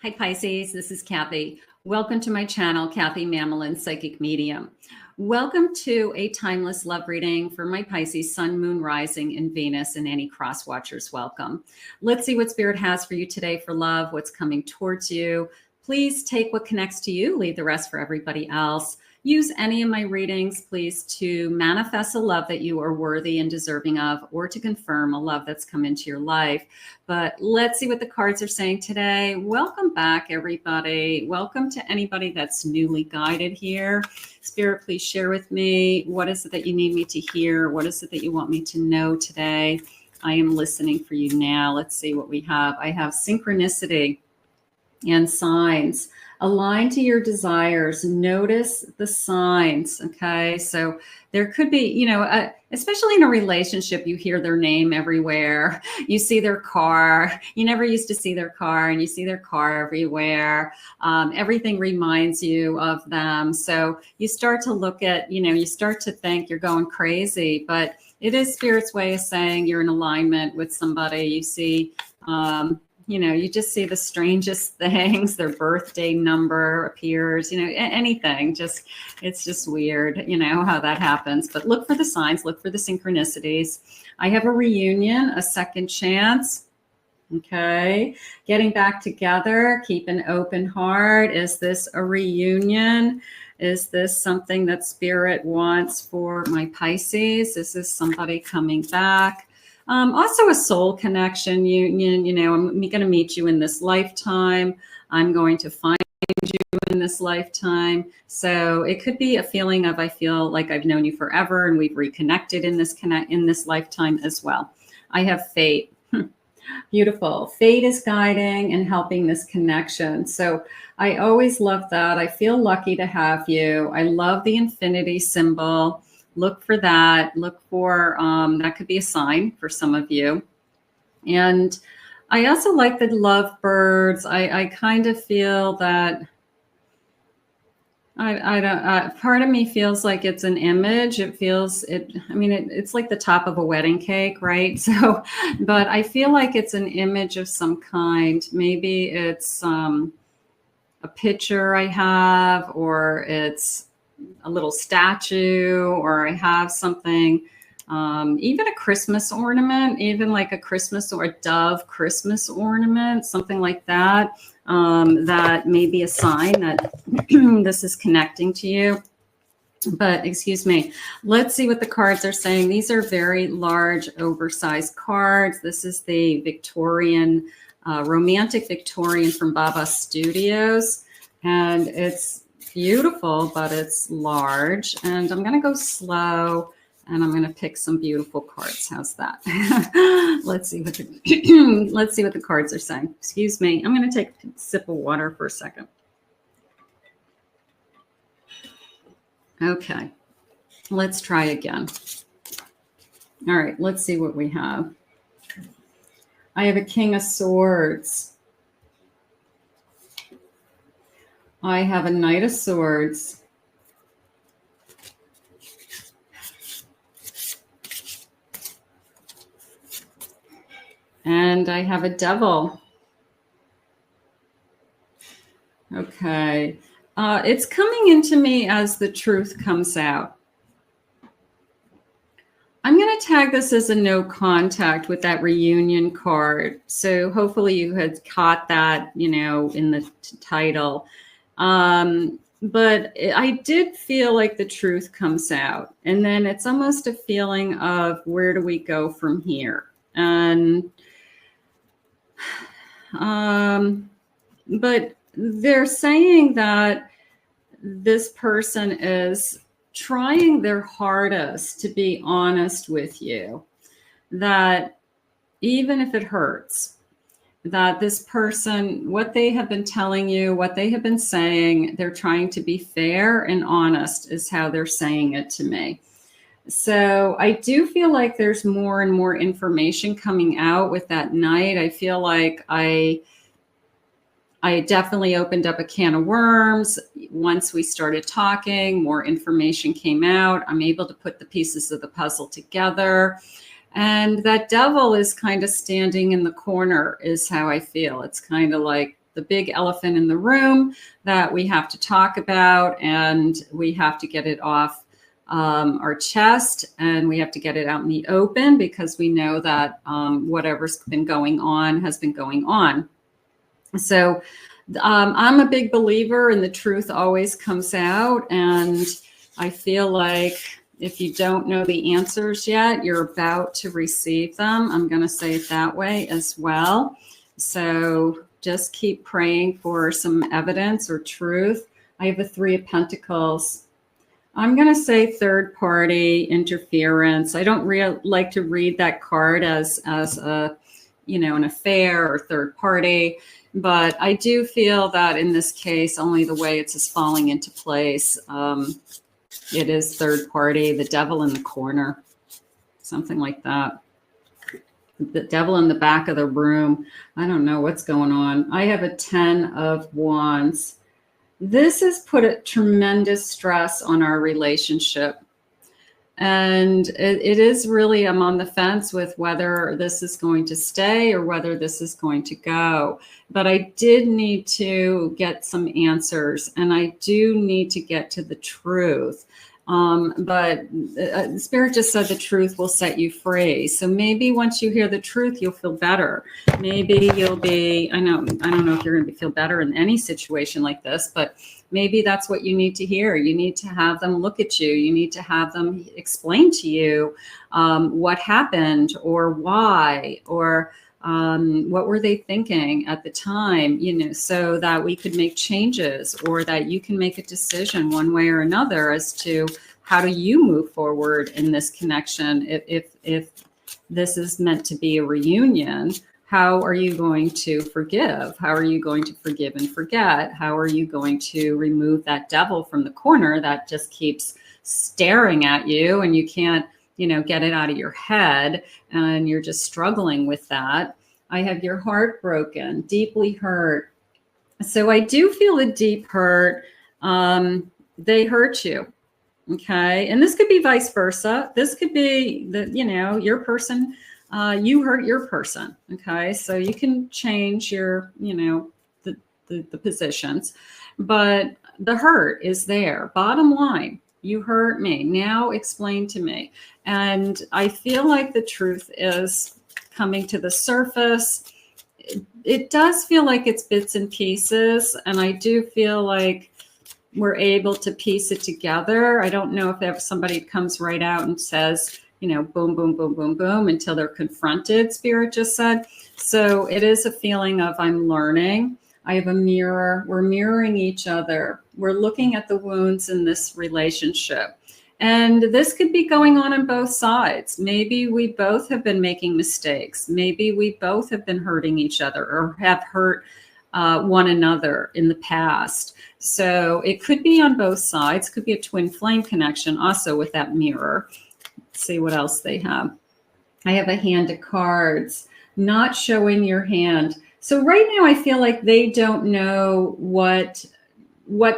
Hi Pisces, this is Kathy. Welcome to my channel, Kathy Mamolen, Psychic Medium. Welcome to a timeless love reading for my Pisces, Sun, Moon, Rising, and Venus, and any cross watchers. Welcome. Let's see what Spirit has for you today for love, what's coming towards you. Please take what connects to you, leave the rest for everybody else. Use any of my readings, please, to manifest a love that you are worthy and deserving of, or to confirm a love that's come into your life. But let's see what the cards are saying today. Welcome back, everybody. Welcome to anybody that's newly guided here. Spirit, please share with me. What is it that you need me to hear? What is it that you want me to know today? I am listening for you now. Let's see what we have. I have synchronicity and signs. Align to your desires. Notice the signs. Okay. So there could be, especially in a relationship, you hear their name everywhere. You see their car. You never used to see their car, and you see their car everywhere. Everything reminds you of them. So you start to look at, you start to think you're going crazy, but it is Spirit's way of saying you're in alignment with somebody. You see, you just see the strangest things. Their birthday number appears, anything. It's just weird, how that happens. But look for the signs, look for the synchronicities. I have a reunion, a second chance. Okay. Getting back together, keep an open heart. Is this a reunion? Is this something that Spirit wants for my Pisces? Is this somebody coming back? Also a soul connection union, I'm going to meet you in this lifetime. I'm going to find you in this lifetime. So it could be a feeling of, I feel like I've known you forever and we've reconnected in this lifetime as well. I have fate. Beautiful. Fate is guiding and helping this connection. So I always love that. I feel lucky to have you. I love the infinity symbol. Look for that. Look for, that could be a sign for some of you. And I also like the lovebirds. I kind of feel that, I don't, part of me feels like it's an image. It's like the top of a wedding cake, right? So, but I feel like it's an image of some kind. Maybe it's a picture I have, or it's a little statue, or I have something, even a Christmas ornament, even like a Christmas or a dove Christmas ornament, something like that, that may be a sign that this is connecting to you. But excuse me, let's see what the cards are saying. These are very large, oversized cards. This is the Victorian, romantic Victorian from Baba Studios, and it's beautiful, but it's large. And I'm going to go slow, and I'm going to pick some beautiful cards. How's that? Let's see what the cards are saying. Excuse me. I'm going to take a sip of water for a second. Okay. Let's try again. All right. Let's see what we have. I have a King of Swords. I have a Knight of Swords. And I have a Devil. Okay. It's coming into me as the truth comes out. I'm going to tag this as a no contact with that reunion card. So hopefully you had caught that, in the title. But I did feel like the truth comes out, and then it's almost a feeling of where do we go from here? And, but they're saying that this person is trying their hardest to be honest with you, that even if it hurts, that this person, what they have been telling you, what they have been saying, they're trying to be fair and honest is how they're saying it to me. So I do feel like there's more and more information coming out with that Knight. I feel like I definitely opened up a can of worms. Once we started talking, more information came out. I'm able to put the pieces of the puzzle together. And that Devil is kind of standing in the corner is how I feel. It's kind of like the big elephant in the room that we have to talk about, and we have to get it off our chest, and we have to get it out in the open, because we know that whatever's been going on has been going on. So I'm a big believer in the truth always comes out, and I feel like if you don't know the answers yet, you're about to receive them. I'm going to say it that way as well. So just keep praying for some evidence or truth. I have a 3 of Pentacles. I'm going to say third party interference. I don't like to read that card as a, an affair or third party, but I do feel that in this case, only the way it's just falling into place. It is third party, the devil in the corner, something like that. The devil in the back of the room. I don't know what's going on. I have a 10 of Wands. This has put a tremendous stress on our relationship. And it is really, I'm on the fence with whether this is going to stay or whether this is going to go. But I did need to get some answers, and I do need to get to the truth. But Spirit just said the truth will set you free. So maybe once you hear the truth, you'll feel better. Maybe you'll be, I don't know if you're going to feel better in any situation like this, but maybe that's what you need to hear. You need to have them look at you. You need to have them explain to you what happened or why, or what were they thinking at the time, so that we could make changes, or that you can make a decision one way or another as to how do you move forward in this connection. If this is meant to be a reunion, how are you going to forgive? How are you going to forgive and forget? How are you going to remove that devil from the corner that just keeps staring at you, and you can't get it out of your head, and you're just struggling with that? I have your heart broken, deeply hurt. So I do feel a deep hurt. They hurt you. Okay. And this could be vice versa. This could be your person, you hurt your person. Okay. So you can change your, the positions, but the hurt is there. Bottom line, you hurt me. Now explain to me. And I feel like the truth is coming to the surface. It does feel like it's bits and pieces. And I do feel like we're able to piece it together. I don't know if somebody comes right out and says, boom, boom, boom, boom, boom, until they're confronted, Spirit just said. So it is a feeling of I'm learning. I have a mirror. We're mirroring each other. We're looking at the wounds in this relationship. And this could be going on both sides. Maybe we both have been making mistakes. Maybe we both have been hurting each other or have hurt one another in the past. So it could be on both sides. Could be a twin flame connection also with that mirror. Let's see what else they have. I have a hand of cards, not showing your hand. So right now I feel like they don't know what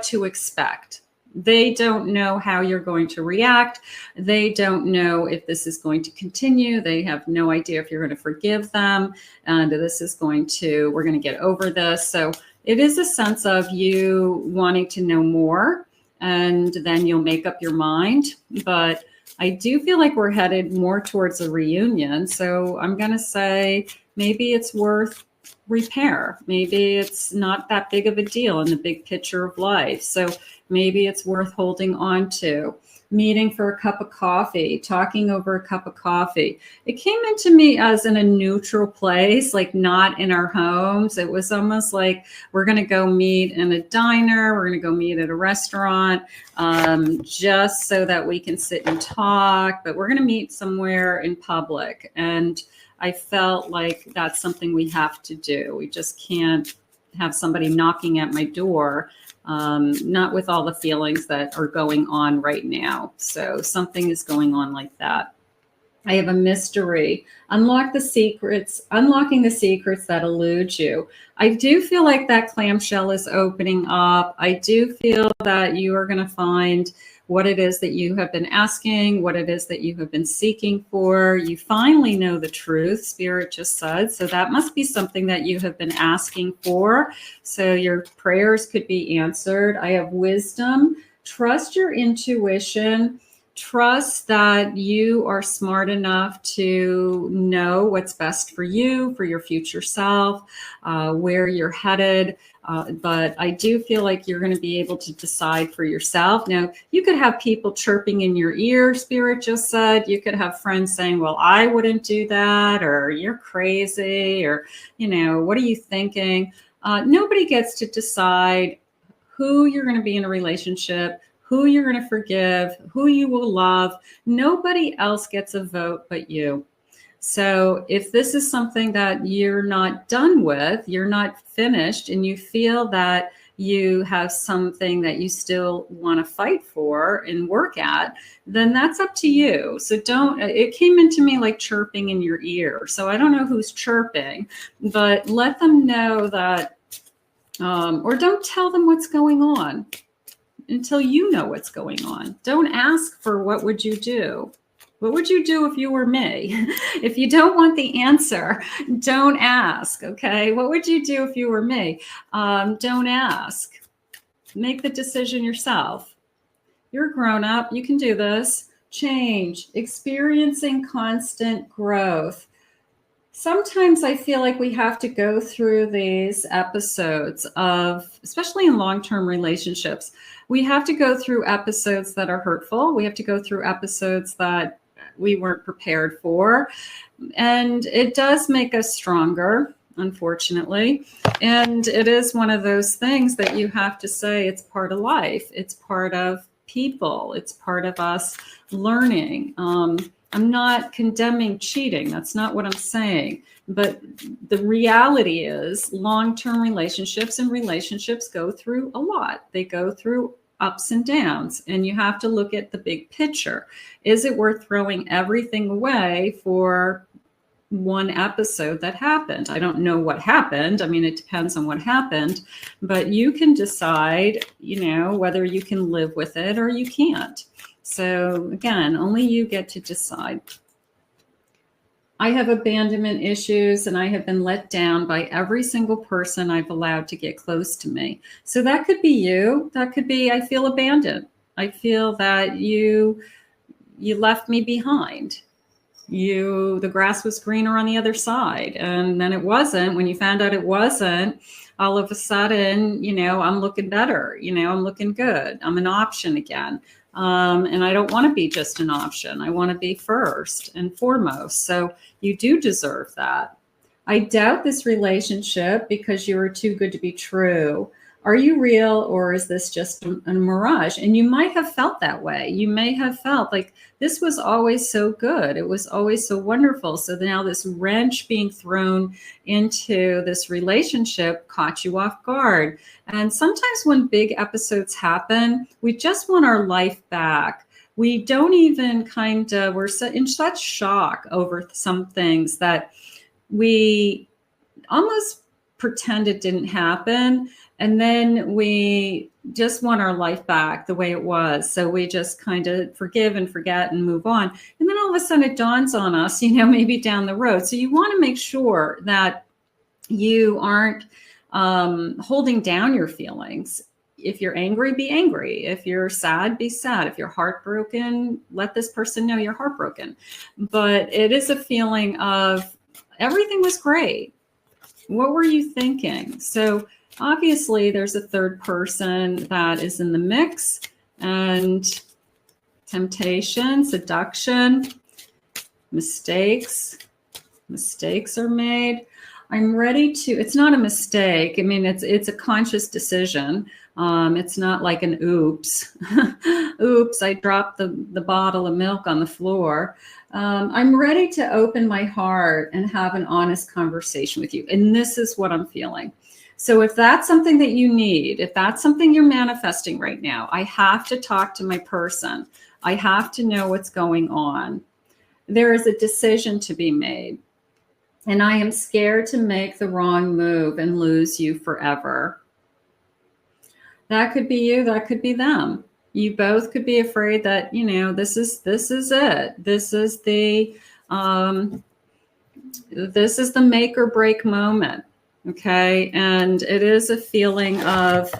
to expect. They don't know how you're going to react. They don't know if this is going to continue. They have no idea if you're going to forgive them. And we're going to get over this. So it is a sense of you wanting to know more, and then you'll make up your mind. But I do feel like we're headed more towards a reunion. So I'm going to say maybe it's worth repair. Maybe it's not that big of a deal in the big picture of life. So maybe it's worth holding on to. Meeting for a cup of coffee, talking over a cup of coffee. It came into me as in a neutral place, like not in our homes. It was almost like we're going to go meet in a diner. We're going to go meet at a restaurant, just so that we can sit and talk. But we're going to meet somewhere in public. And I felt like that's something we have to do. We just can't have somebody knocking at my door, not with all the feelings that are going on right now. So something is going on like that. I have a mystery. Unlocking the secrets that elude you. I do feel like that clamshell is opening up. I do feel that you are going to find what it is that you have been asking, what it is that you have been seeking for. You finally know the truth, Spirit just said. So that must be something that you have been asking for. So your prayers could be answered. I have wisdom. Trust your intuition. Trust that you are smart enough to know what's best for you, for your future self, where you're headed. But I do feel like you're going to be able to decide for yourself. Now, you could have people chirping in your ear, Spirit just said. You could have friends saying, well, I wouldn't do that, or you're crazy, or, what are you thinking? Nobody gets to decide who you're going to be in a relationship, who you're going to forgive, who you will love. Nobody else gets a vote but you. So if this is something that you're not done with, you're not finished, and you feel that you have something that you still want to fight for and work at, then that's up to you. So it came into me like chirping in your ear. So I don't know who's chirping, but let them know that, or don't tell them what's going on until you know what's going on. Don't ask for what would you do. What would you do if you were me? If you don't want the answer, don't ask, okay? What would you do if you were me? Don't ask. Make the decision yourself. You're a grown-up. You can do this. Change. Experiencing constant growth. Sometimes I feel like we have to go through these episodes of, especially in long-term relationships, we have to go through episodes that are hurtful. We have to go through episodes that we weren't prepared for. And it does make us stronger, unfortunately. And it is one of those things that you have to say it's part of life. It's part of people. It's part of us learning. I'm not condemning cheating. That's not what I'm saying. But the reality is long-term relationships go through a lot. They go through ups and downs, and you have to look at the big picture. Is it worth throwing everything away for one episode that happened? I don't know what happened. I mean, it depends on what happened, but you can decide, whether you can live with it or you can't. So again, only you get to decide. I have abandonment issues, and I have been let down by every single person I've allowed to get close to me. So that could be you. That could be, I feel abandoned. I feel that you left me behind. The grass was greener on the other side, and then it wasn't. When you found out it wasn't, all of a sudden, I'm looking better. I'm looking good. I'm an option again. And I don't want to be just an option. I want to be first and foremost. So you do deserve that. I doubt this relationship because you are too good to be true. Are you real, or is this just a mirage? And you might have felt that way. You may have felt like this was always so good. It was always so wonderful. So now this wrench being thrown into this relationship caught you off guard. And sometimes when big episodes happen, we just want our life back. We don't even we're in such shock over some things that we almost pretend it didn't happen. And then we just want our life back the way it was. So we just kind of forgive and forget and move on. And then all of a sudden it dawns on us, maybe down the road. So you want to make sure that you aren't holding down your feelings. If you're angry, be angry. If you're sad, be sad. If you're heartbroken, let this person know you're heartbroken. But it is a feeling of everything was great. What were you thinking? So obviously there's a third person that is in the mix, and temptation, seduction, mistakes are made. I'm ready to, it's not a mistake. I mean, it's a conscious decision. It's not like an oops. Oops, I dropped the bottle of milk on the floor. I'm ready to open my heart and have an honest conversation with you. And this is what I'm feeling. So if that's something that you need, if that's something you're manifesting right now, I have to talk to my person. I have to know what's going on. there is a decision to be made. And I am scared to make the wrong move and lose you forever. That could be you, that could be them. You both could be afraid that, you know, this is it. This is the make or break moment. Okay. And it is a feeling of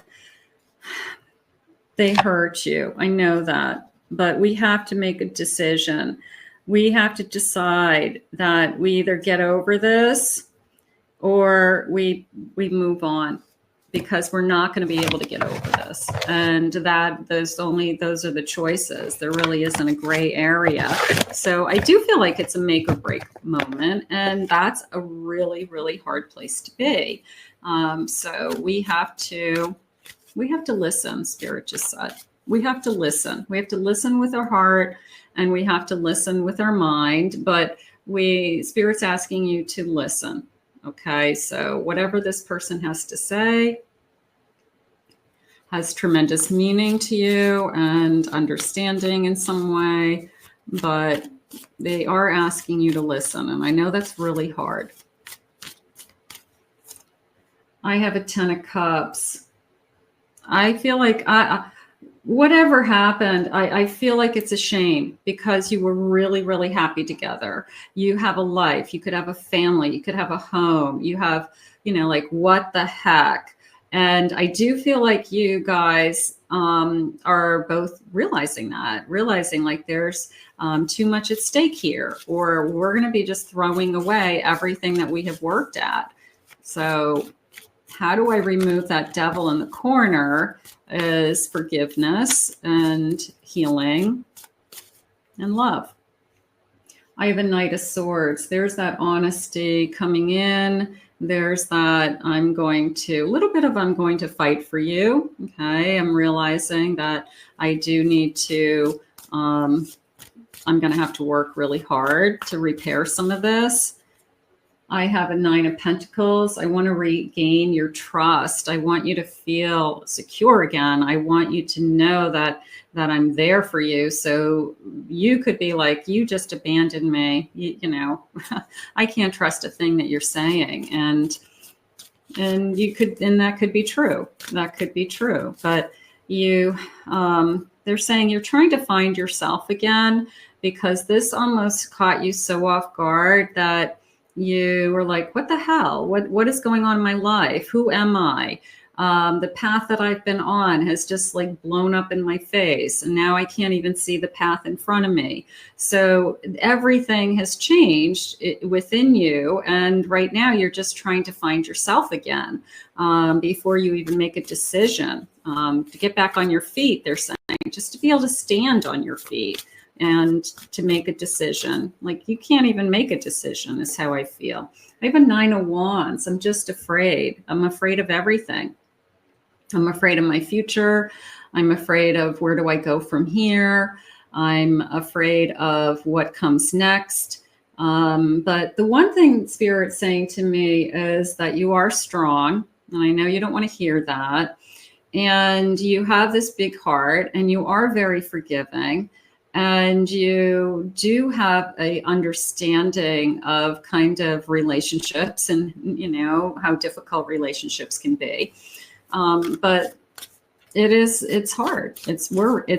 they hurt you. I know that, but we have to make a decision. We have to decide that we either get over this or we move on, because we're not going to be able to get over this. And those are the choices. There really isn't a gray area. So I do feel like it's a make or break moment. And that's a really, really hard place to be. So we have to listen, Spirit just said. We have to listen. We have to listen with our heart and we have to listen with our mind. But Spirit's asking you to listen. Okay, so whatever this person has to say has tremendous meaning to you and understanding in some way, but they are asking you to listen. And I know that's really hard. I have a 10 of Cups. I feel like whatever happened, I feel like it's a shame, because you were really, really happy together. You have a life, you could have a family, you could have a home, you have, you know, like, what the heck? And I do feel like you guys are both realizing like there's too much at stake here, or we're going to be just throwing away everything that we have worked at. So how do I remove that devil in the corner? Is forgiveness and healing and love. I have a Knight of Swords. There's that honesty coming in. There's that I'm going to fight for you. Okay. I'm realizing that I do need to, I'm going to have to work really hard to repair some of this. I have a 9 of Pentacles. I want to regain your trust. I want you to feel secure again. I want you to know that I'm there for you. So you could be like, you just abandoned me. You know, I can't trust a thing that you're saying. And that could be true. That could be true. But they're saying you're trying to find yourself again, because this almost caught you so off guard that you were like, what the hell? What is going on in my life? Who am I? The path that I've been on has just like blown up in my face. And now I can't even see the path in front of me. So everything has changed within you. And right now you're just trying to find yourself again before you even make a decision to get back on your feet. They're saying just to be able to stand on your feet and to make a decision. Like, you can't even make a decision is how I feel. I have a 9 of Wands. I'm just afraid. I'm afraid of everything. I'm afraid of my future. I'm afraid of where do I go from here. I'm afraid of what comes next. But the one thing Spirit's saying to me is that you are strong. And I know you don't want to hear that. And you have this big heart and you are very forgiving. And you do have a understanding of kind of relationships and, you know, how difficult relationships can be. But it's hard. It's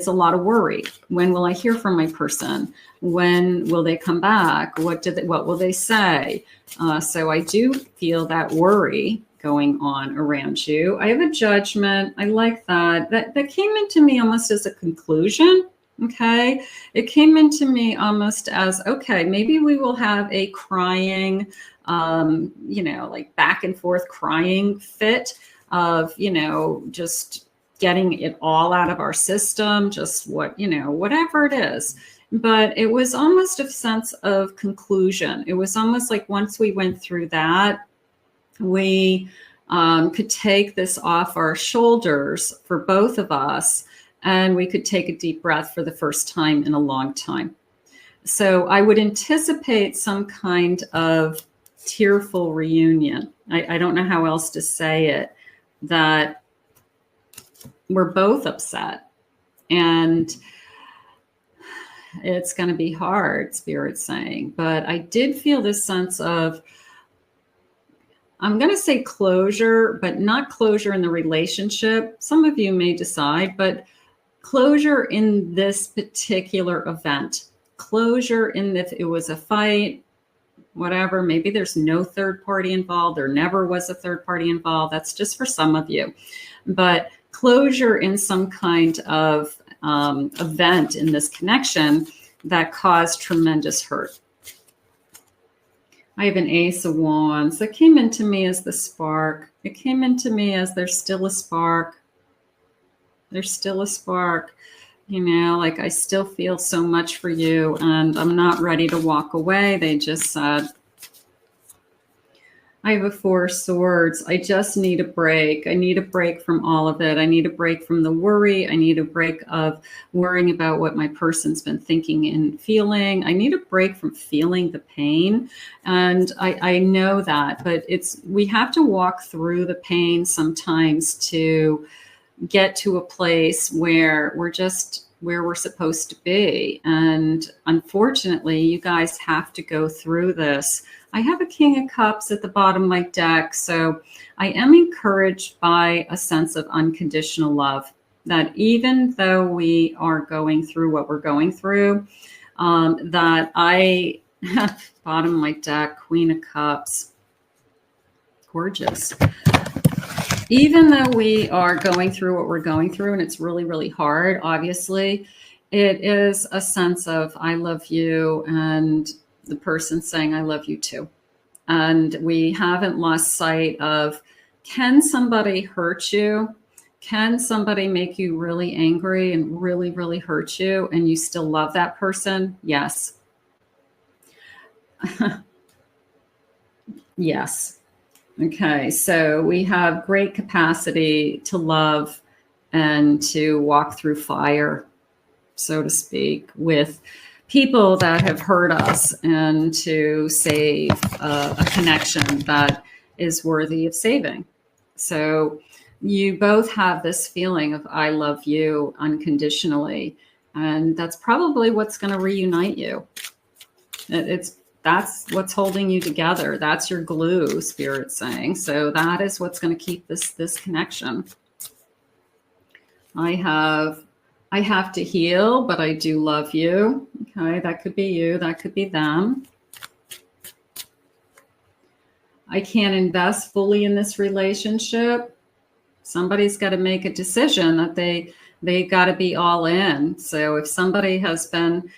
a lot of worry. When will I hear from my person? When will they come back? What will they say? So I do feel that worry going on around you. I have a Judgment. I like that. That came into me almost as a conclusion. Okay. It came into me almost as, okay, maybe we will have a crying, you know, like back and forth crying fit of, you know, just getting it all out of our system, just whatever it is. But it was almost a sense of conclusion. It was almost like once we went through that, we could take this off our shoulders for both of us. And we could take a deep breath for the first time in a long time. So I would anticipate some kind of tearful reunion. I don't know how else to say it, that we're both upset. And it's going to be hard, Spirit's saying. But I did feel this sense of, I'm going to say closure, but not closure in the relationship. Some of you may decide, but closure in this particular event. Closure in if it was a fight, whatever, maybe there's no third party involved. There never was a third party involved. That's just for some of you. But closure in some kind of event in this connection that caused tremendous hurt. I have an Ace of Wands that came into me as the spark. It came into me as there's still a spark. There's still a spark. You know, like I still feel so much for you and I'm not ready to walk away. They just said, I have a 4 of Swords. I just need a break. I need a break from all of it. I need a break from the worry. I need a break of worrying about what my person's been thinking and feeling. I need a break from feeling the pain. And I know that, but we have to walk through the pain sometimes to get to a place where we're just where we're supposed to be. And unfortunately, you guys have to go through this. I have a King of Cups at the bottom of my deck. So I am encouraged by a sense of unconditional love, that even though we are going through what we're going through, that I, bottom of my deck, Queen of Cups, gorgeous. Even though we are going through what we're going through, and it's really, really hard, obviously, it is a sense of I love you and the person saying I love you too. And we haven't lost sight of, can somebody hurt you? Can somebody make you really angry and really, really hurt you and you still love that person? Yes. Yes. Okay, so we have great capacity to love and to walk through fire, so to speak, with people that have hurt us and to save a connection that is worthy of saving. So you both have this feeling of I love you unconditionally, and that's probably what's going to reunite you. That's what's holding you together. That's your glue, Spirit's saying. So that is what's going to keep this connection. I have to heal, but I do love you. Okay, that could be you. That could be them. I can't invest fully in this relationship. Somebody's got to make a decision that they got to be all in. So if somebody has been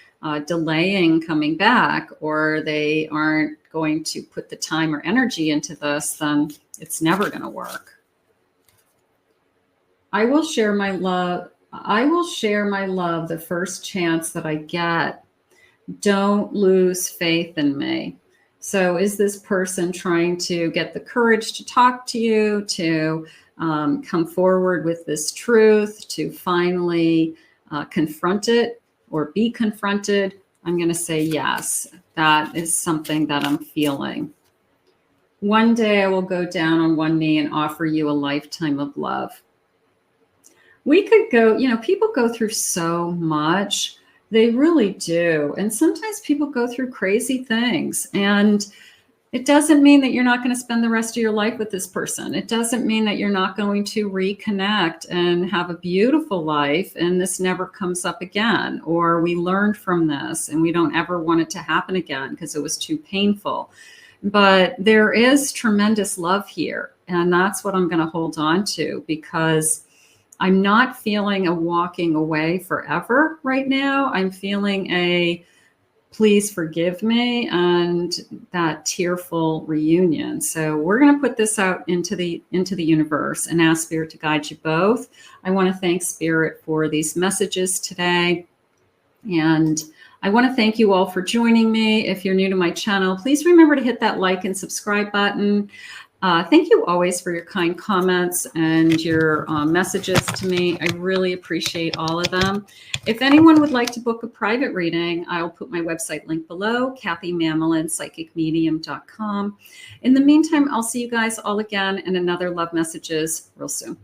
delaying coming back, or they aren't going to put the time or energy into this, then it's never going to work. I will share my love. I will share my love the first chance that I get. Don't lose faith in me. So is this person trying to get the courage to talk to you, to come forward with this truth, to finally confront it or be confronted? I'm going to say yes. That is something that I'm feeling. One day I will go down on one knee and offer you a lifetime of love. We could go, people go through so much. They really do. And sometimes people go through crazy things. And it doesn't mean that you're not going to spend the rest of your life with this person. It doesn't mean that you're not going to reconnect and have a beautiful life and this never comes up again, or we learned from this and we don't ever want it to happen again because it was too painful. But there is tremendous love here. And that's what I'm going to hold on to, because I'm not feeling a walking away forever right now. I'm feeling a please forgive me and that tearful reunion. So we're going to put this out into the universe and ask Spirit to guide you both. I want to thank Spirit for these messages today. And I want to thank you all for joining me. If you're new to my channel, please remember to hit that like and subscribe button. Thank you always for your kind comments and your messages to me. I really appreciate all of them. If anyone would like to book a private reading, I'll put my website link below, kathymamolin.psychicmedium.com. In the meantime, I'll see you guys all again in another Love Messages real soon.